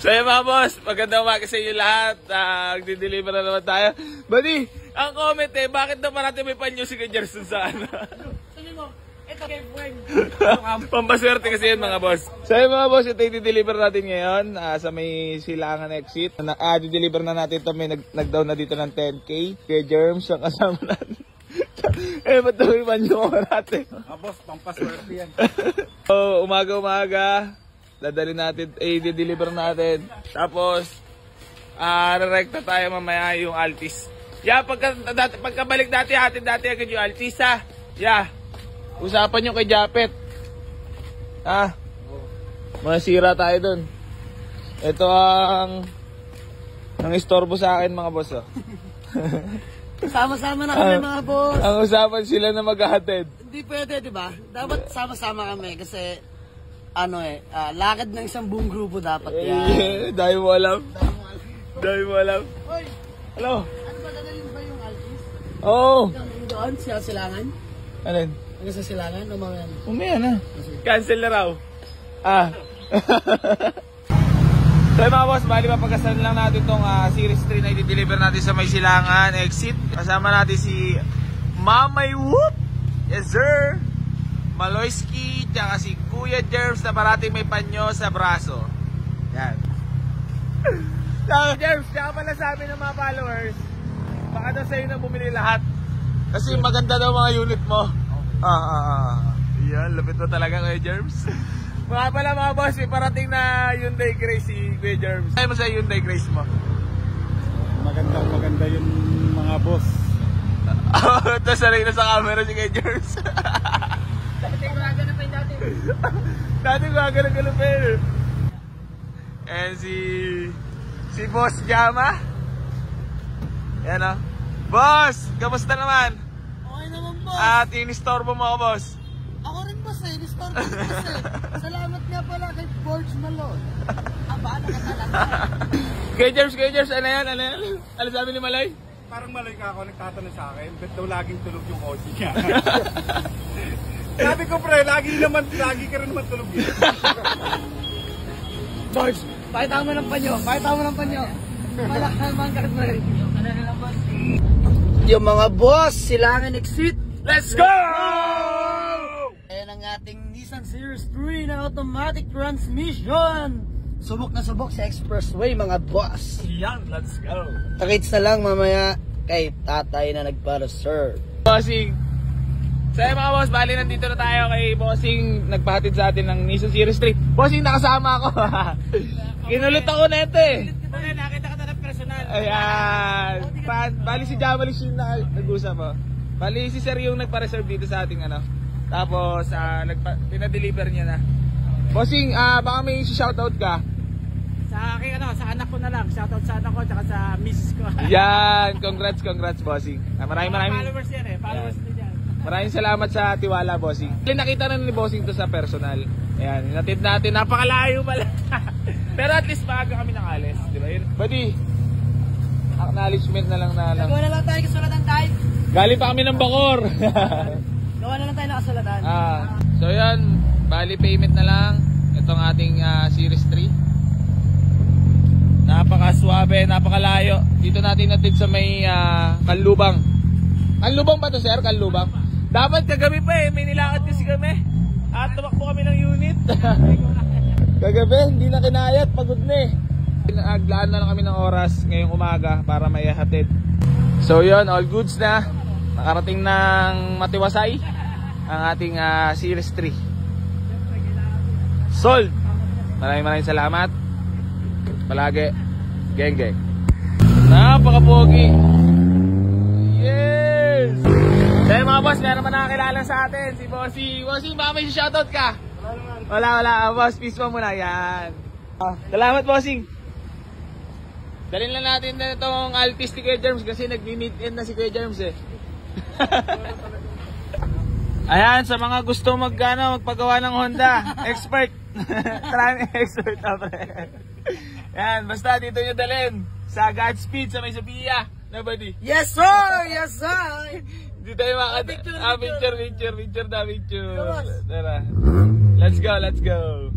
So yun mga boss, magandang umaga sa inyo lahat. Nagdi-deliver na naman tayo. Buddy, ang comment bakit daw parati may panyo si Gerson sa ano? Sabi mo, ito kay friend. Pampaswerte kasi yun mga boss. So yun mga boss, ito i-deliver natin ngayon sa may silangan exit. I-deliver na natin ito, may nag-down na dito ng 10K. Kay Germs, ang kasama natin. Ba't daw yung panyo ko natin? Boss, pampaswerte yan. So, umaga-umaga. Dadali natin, i-deliver natin. Tapos, re-recta tayo mamaya yung Altis. Yeah, pagkabalik dati agad yung Altis, ha? Yeah. Usapan nyo kay Japet. Masira tayo dun. Ito ang istorbo sa akin, mga boss, oh. Sama-sama na kami mga boss. Ang usapan sila na maghahatid. Hindi pwede, di ba? Dapat sama-sama kami kasi lakad ng isang buong grupo dapat yan. Dahil mo alam. Dahil mo alam. Hoy! Hello? Ano ba dadalhin ba yung Altis? Oo. Doon, siya silangan? Alin? Hanggang sa silangan? O mamaya na? Umaya na. Cancel na raw. So mga boss, bali mapagkasan lang natin itong Series 3 na i-deliver natin sa may silangan exit. Kasama natin si Mamay Whoop. Yes sir. Maloyski, tsaka si Kuya Germs na parating may panyo sa braso. Yan. Germs, tsaka pala sabi ng mga followers, baka daw sa'yo na bumili lahat. Kasi maganda daw mga unit mo. Yan, lapit mo talaga Kuya Germs. Mga pala mga boss, may parating na Hyundai Grace si Kuya Germs. Ano mo sa Hyundai Grace mo? Maganda yung mga boss. Tapos saray na sa camera si Kuya Germs. Dati ko nagano pa yung dati. Dati ko agad-agad pa yun. And si Boss Jama. Yan o. Boss! Kamusta naman? Okay naman boss. At inistorbo mo ako boss. Ako rin boss eh. Distorbo boss eh. Salamat nga pala kay George Malone. Abala ka talaga. Kuya Germs, ano yan? Ano sabi ni Malay? Parang Maloy ka ako nagtatanong sa akin, ba't daw laging tulog yung OG niya? Sabi ko pre, lagi ka rin naman tulog yun. George, pakita mo ng panyo. Malakhan mga karat. Yung mga boss, silangan exit. Let's go! Ayan ang ating Nissan Series 3 na automatic transmission. Subok na subok sa expressway mga boss. Yan, let's go. Takits na lang mamaya kay tatay na nagpa-reserve. Bossing. So mga boss, bali nandito na tayo kay Bossing. Nagpahatid sa atin ng Nissan Series 3. Bossing, nakasama ako. Kinulit ako na ito eh. Nakita ka na personal. Ayan. Bali si Jamalis yung nag-usap mo. Bali si Sir yung nagpa-reserve dito sa ating ano. Tapos pinadeliver niya na. Bossing, baka may shoutout ka. Sa akin sa anak ko na lang. Shoutout sa anak ko at sa miss ko. Yan, congrats Bossing. Maraming Followers yan eh. Followers din yan. maraming salamat sa tiwala Bossing. Nakita na ni Bossing to sa personal. Ayan, natid natin. Napakalayo pala. Pero at least maaga kami nakalis, di ba? Buddy, acknowledgement na lang na lang. Gawa na lang tayo kasulatan tayo. Galing pa kami ng Bacor. Gawa na lang tayo na kasulatan. So yan, bali payment na lang. Itong ating Series 3. Napakaswabe, napakalayo. Dito natin natid sa may Kanlubang. Kanlubang ba to sir? Kanlubang? Dapat kagabi pa may nilakad kasi kami. At tumakbo kami ng unit. Kagabi, hindi na kinayat, pagod na eh. Naglaan na lang kami ng oras ngayong umaga para may hatid. So yun, all goods na. Nakarating ng matiwasay ang ating Series 3. Sold! Maraming salamat. Palagi, geng. Napaka-pogi. Yes! Dahil mga boss, meron naman nakakilala sa atin. Si Bossing, baka may shoutout ka? Wala. Boss, peace mo muna. Yan. Salamat, Bossing. Dalhin lang natin na itong Altis ni Kuya Germs kasi nag-meet in na si Kuya Germs eh. Ayan, sa mga gusto magpagawa ng Honda, expert. Expert. Yan, basta dito nyo dalhin sa Godspeed sa may Sophia. Nobody. Yes sir! Yes sir! Dito tayo picture. Tara. Let's go.